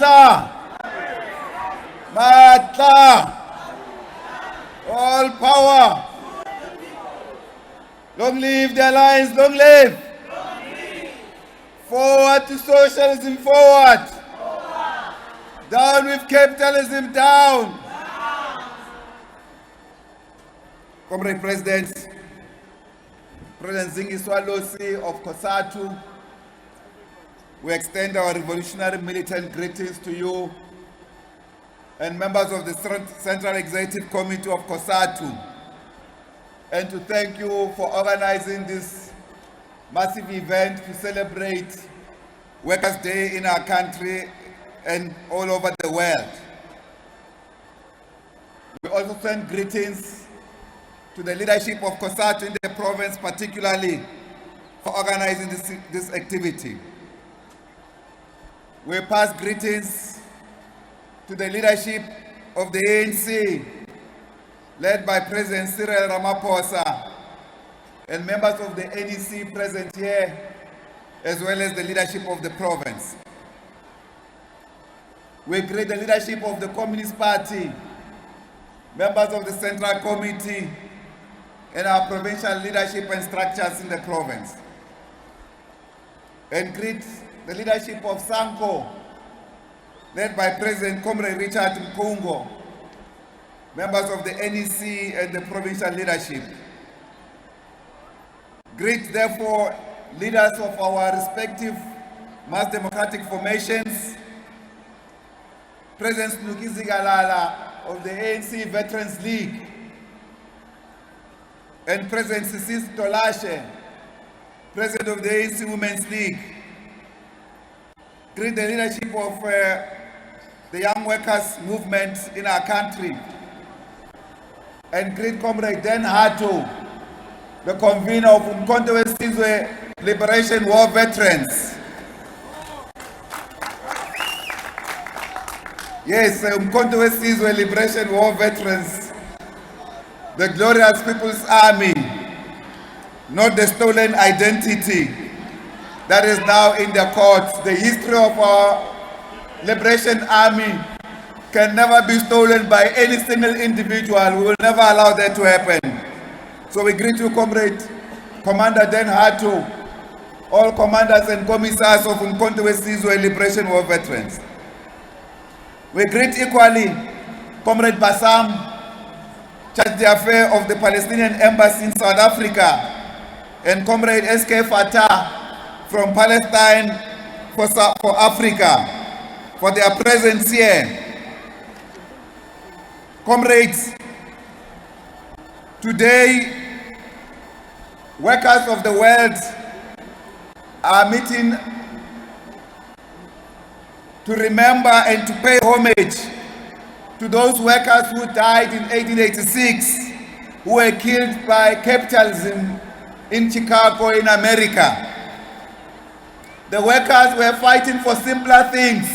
Matla! Matla! All power! Long live the Alliance, long live! Forward to socialism, forward! Down with capitalism, down! Comrade President, President Zingiswa Losi of COSATU, we extend our revolutionary militant greetings to you and members of the Central Executive Committee of COSATU, and to thank you for organizing this massive event to celebrate Workers' Day in our country and all over the world. We also send greetings to the leadership of COSATU in the province, particularly for organizing this activity. We pass greetings to the leadership of the ANC, led by President Cyril Ramaphosa, and members of the NEC present here, as well as the leadership of the province. We greet the leadership of the Communist Party, members of the Central Committee, and our provincial leadership and structures in the province. And greet the leadership of SANCO, led by President Comrade Richard Mkungo, members of the NEC and the provincial leadership. Greet, therefore, leaders of our respective mass democratic formations, President Snuki Zigalala of the ANC Veterans League, and President Sisis Tolashe, President of the ANC Women's League. Greet the leadership of the Young Workers Movement in our country, and greet Comrade Dan Hato, the convener of Umkhonto we Sizwe Liberation War Veterans. Yes, Umkhonto we Sizwe Liberation War Veterans, the glorious People's Army, not the stolen identity that is now in the courts. The history of our Liberation Army can never be stolen by any single individual. We will never allow that to happen. So we greet you, Comrade Commander Dan Hato, all commanders and commissars of Umkhonto we Sizwe Liberation War Veterans. We greet equally Comrade Bassam, Charge d'Affaires of the Palestinian Embassy in South Africa, and Comrade S.K. Fatah from Palestine for Africa, for their presence here. Comrades, today, workers of the world are meeting to remember and to pay homage to those workers who died in 1886, who were killed by capitalism in Chicago, in America. The workers were fighting for simpler things: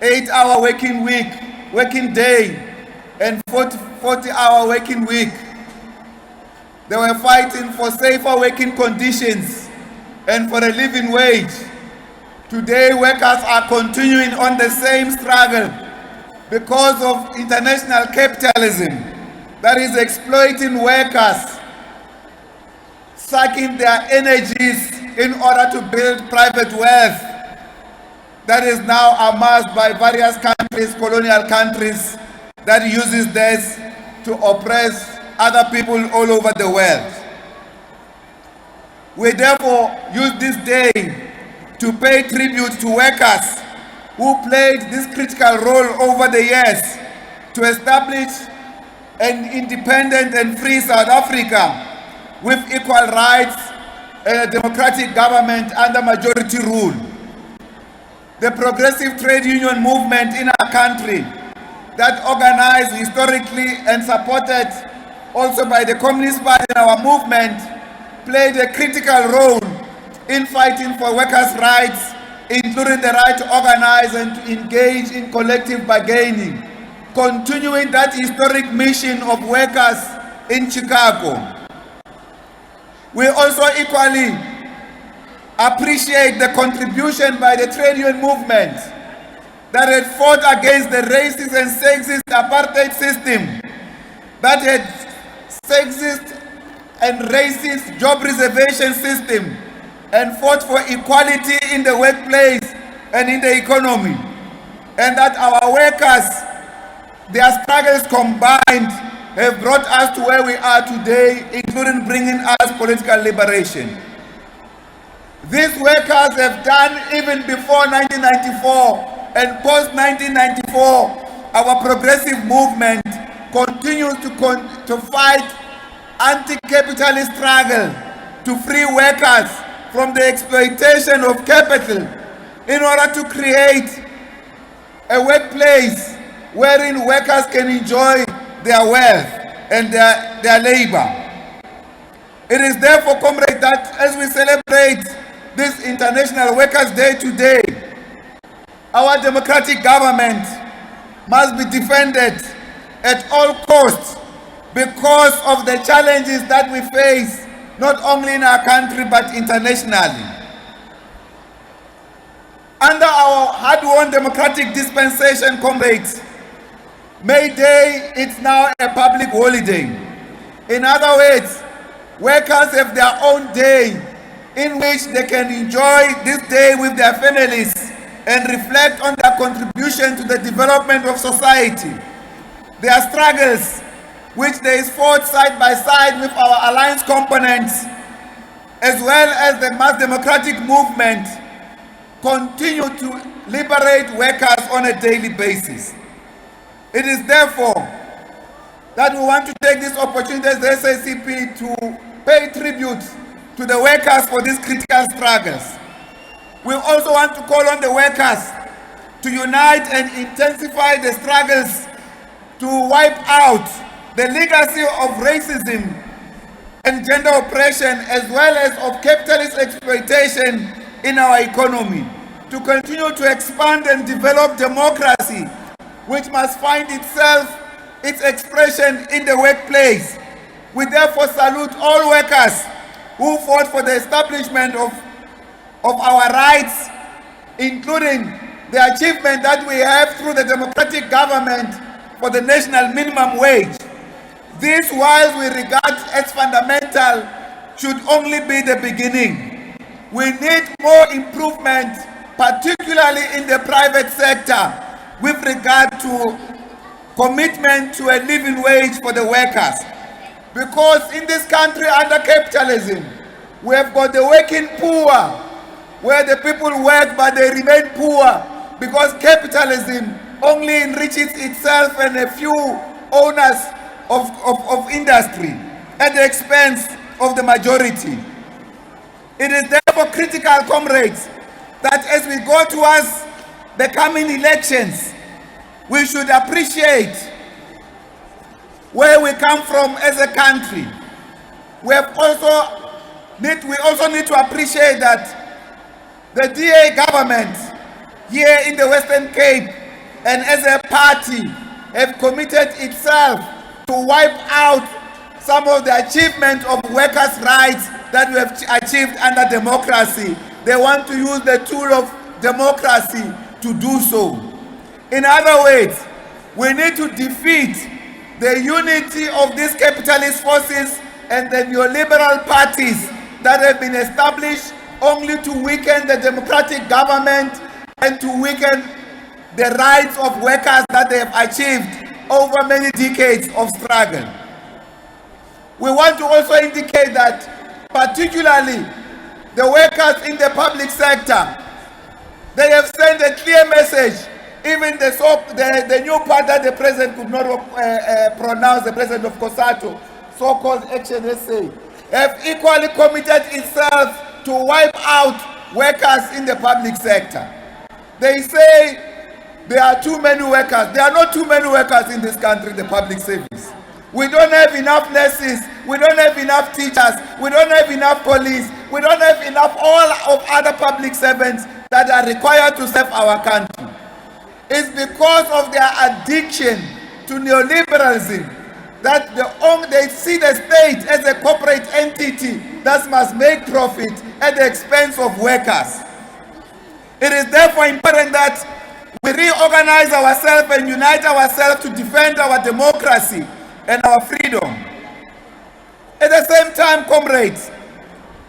8-hour working week, working day, and 40-hour working week. They were fighting for safer working conditions and for a living wage. Today, workers are continuing on the same struggle because of international capitalism that is exploiting workers, sucking their energies in order to build private wealth that is now amassed by various countries, colonial countries, that uses this to oppress other people all over the world. We therefore use this day to pay tribute to workers who played this critical role over the years to establish an independent and free South Africa with equal rights and a democratic government under majority rule. The progressive trade union movement in our country, that organized historically and supported also by the Communist Party in our movement, played a critical role in fighting for workers' rights, including the right to organize and to engage in collective bargaining, continuing that historic mission of workers in Chicago. We also equally appreciate the contribution by the trade union movement that had fought against the racist and sexist apartheid system, that had sexist and racist job reservation system, and fought for equality in the workplace and in the economy, and that our workers, their struggles combined, have brought us to where we are today, including bringing us political liberation. These workers have done even before 1994 and post-1994. Our progressive movement continues to fight anti-capitalist struggle to free workers from the exploitation of capital in order to create a workplace wherein workers can enjoy their wealth and their labor. It is therefore, comrades, that as we celebrate this International Workers' Day today, our democratic government must be defended at all costs because of the challenges that we face, not only in our country but internationally. Under our hard-won democratic dispensation, comrades, May Day is now a public holiday. In other words, workers have their own day in which they can enjoy this day with their families and reflect on their contribution to the development of society. Their struggles, which they fought side by side with our alliance components, as well as the mass democratic movement, continue to liberate workers on a daily basis. It is therefore that we want to take this opportunity as the SACP to pay tribute to the workers for these critical struggles. We also want to call on the workers to unite and intensify the struggles to wipe out the legacy of racism and gender oppression, as well as of capitalist exploitation in our economy, to continue to expand and develop democracy, which must find its expression in the workplace. We therefore salute all workers who fought for the establishment of our rights, including the achievement that we have through the democratic government for the national minimum wage. This, while we regard as fundamental, should only be the beginning. We need more improvement, particularly in the private sector, with regard to commitment to a living wage for the workers. Because in this country under capitalism, we have got the working poor, where the people work but they remain poor because capitalism only enriches itself and a few owners of industry at the expense of the majority. It is therefore critical, comrades, that as we go towards the coming elections, we should appreciate where we come from as a country. We also need to appreciate that the DA government here in the Western Cape and as a party have committed itself to wipe out some of the achievement of workers' rights that we have achieved under democracy. They want to use the tool of democracy to do so. In other words, we need to defeat the unity of these capitalist forces and the neoliberal parties that have been established only to weaken the democratic government and to weaken the rights of workers that they have achieved over many decades of struggle. We want to also indicate that particularly the workers in the public sector, they have sent a clear message. Even the new part that the president could not pronounce, the president of COSATU, so-called Action SA, have equally committed itself to wipe out workers in the public sector. They say there are too many workers. There are not too many workers in this country in the public service. We don't have enough nurses, we don't have enough teachers, we don't have enough police, we don't have enough all of other public servants that are required to serve our country. It's because of their addiction to neoliberalism that they see the state as a corporate entity that must make profit at the expense of workers. It is therefore important that we reorganize ourselves and unite ourselves to defend our democracy and our freedom. At the same time, comrades,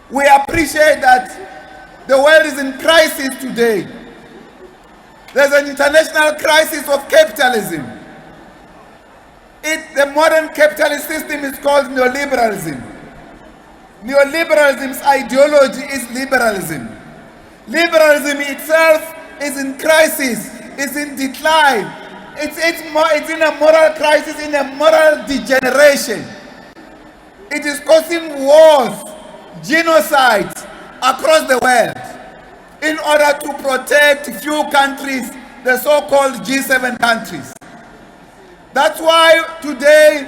we appreciate that the world is in crisis today. There's an international crisis of capitalism. The modern capitalist system is called neoliberalism. Neoliberalism's ideology is liberalism. Liberalism itself is in crisis, is in decline. It's in a moral crisis, in a moral degeneration. It is causing wars, genocides across the world in order to protect few countries, the so-called G7 countries. That's why today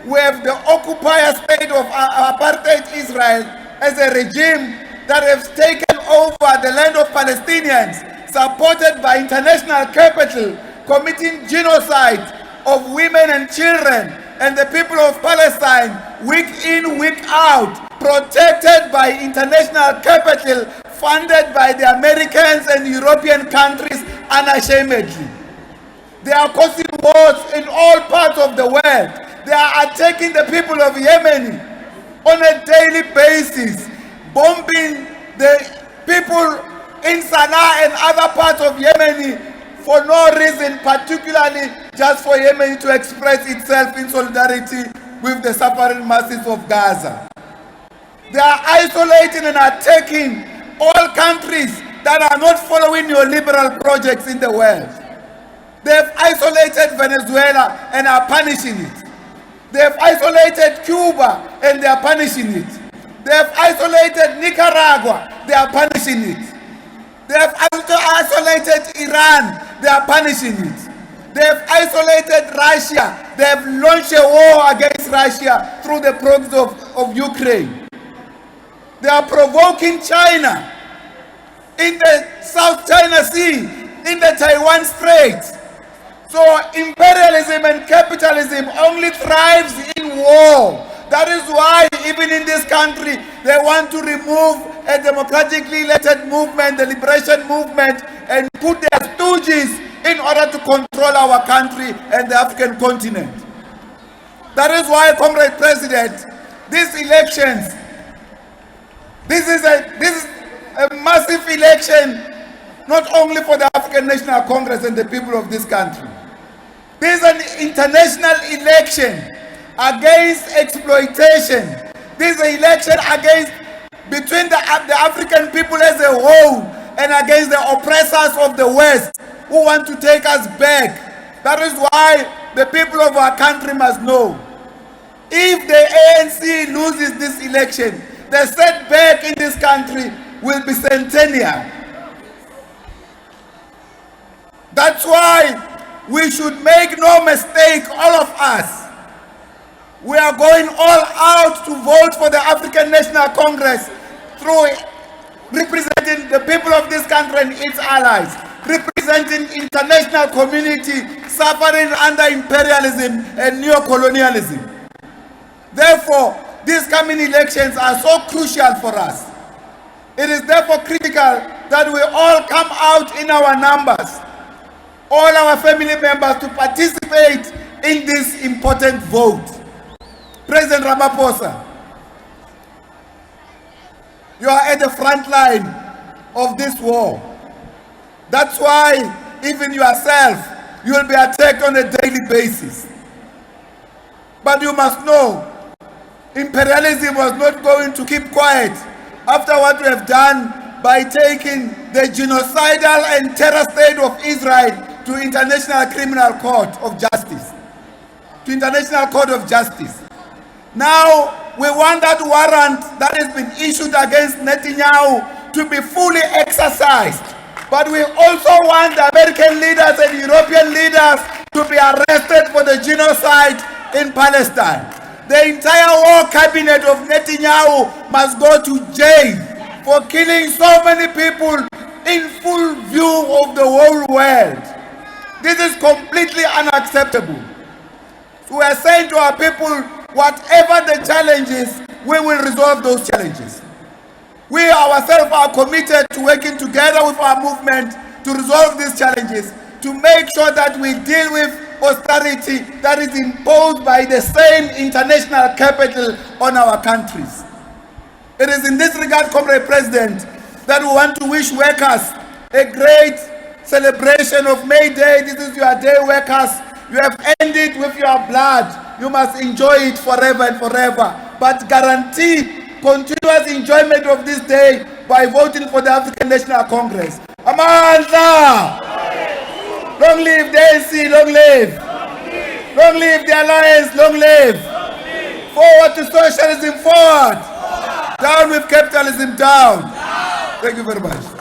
we have the occupier state of apartheid Israel as a regime that has taken over the land of Palestinians, supported by international capital, committing genocide of women and children and the people of Palestine, week in, week out, protected by international capital, funded by the Americans and European countries unashamedly. They are causing wars in all parts of the world. They are attacking the people of Yemen on a daily basis, bombing the people in Sana'a and other parts of Yemen for no reason, particularly just for Yemen to express itself in solidarity with the suffering masses of Gaza. They are isolating and attacking all countries that are not following neoliberal projects in the world. They have isolated Venezuela and are punishing it. They have isolated Cuba and they are punishing it. They have isolated Nicaragua, they are punishing it. They have isolated Iran, they are punishing it. They have isolated Russia, they have launched a war against Russia through the proxy of Ukraine. They are provoking China in the South China Sea, in the Taiwan Strait. So imperialism and capitalism only thrives in war. That is why even in this country, they want to remove a democratically elected movement, the liberation movement, and put their stooges in order to control our country and the African continent. That is why, Comrade President, these elections, this is a massive election, not only for the African National Congress and the people of this country. This is an international election against exploitation. This is an election between the African people as a whole and against the oppressors of the West who want to take us back. That is why the people of our country must know, if the ANC loses this election, the setback in this country will be centennial. That's why we should make no mistake, all of us. We are going all out to vote for the African National Congress through representing the people of this country and its allies, representing international community suffering under imperialism and neo-colonialism. Therefore, these coming elections are so crucial for us. It is therefore critical that we all come out in our numbers, all our family members, to participate in this important vote. President Ramaphosa, you are at the front line of this war. That's why even yourself, you will be attacked on a daily basis. But you must know, imperialism was not going to keep quiet after what we have done by taking the genocidal and terror state of Israel to International Criminal Court of Justice. To International Court of Justice. Now, we want that warrant that has been issued against Netanyahu to be fully exercised. But we also want the American leaders and European leaders to be arrested for the genocide in Palestine. The entire war cabinet of Netanyahu must go to jail for killing so many people in full view of the whole world. This is completely unacceptable. So we are saying to our people, whatever the challenges, we will resolve those challenges. We ourselves are committed to working together with our movement to resolve these challenges to make sure that we deal with austerity that is imposed by the same international capital on our countries. It is in this regard, Comrade President, that we want to wish workers a great celebration of May Day. This is your day, workers. You have earned it with your blood. You must enjoy it forever and forever. But guarantee continuous enjoyment of this day by voting for the African National Congress. Amandla! Long live the ANC, long live! Long live the Alliance, long live! Forward to socialism, forward! Down with capitalism, down! Thank you very much.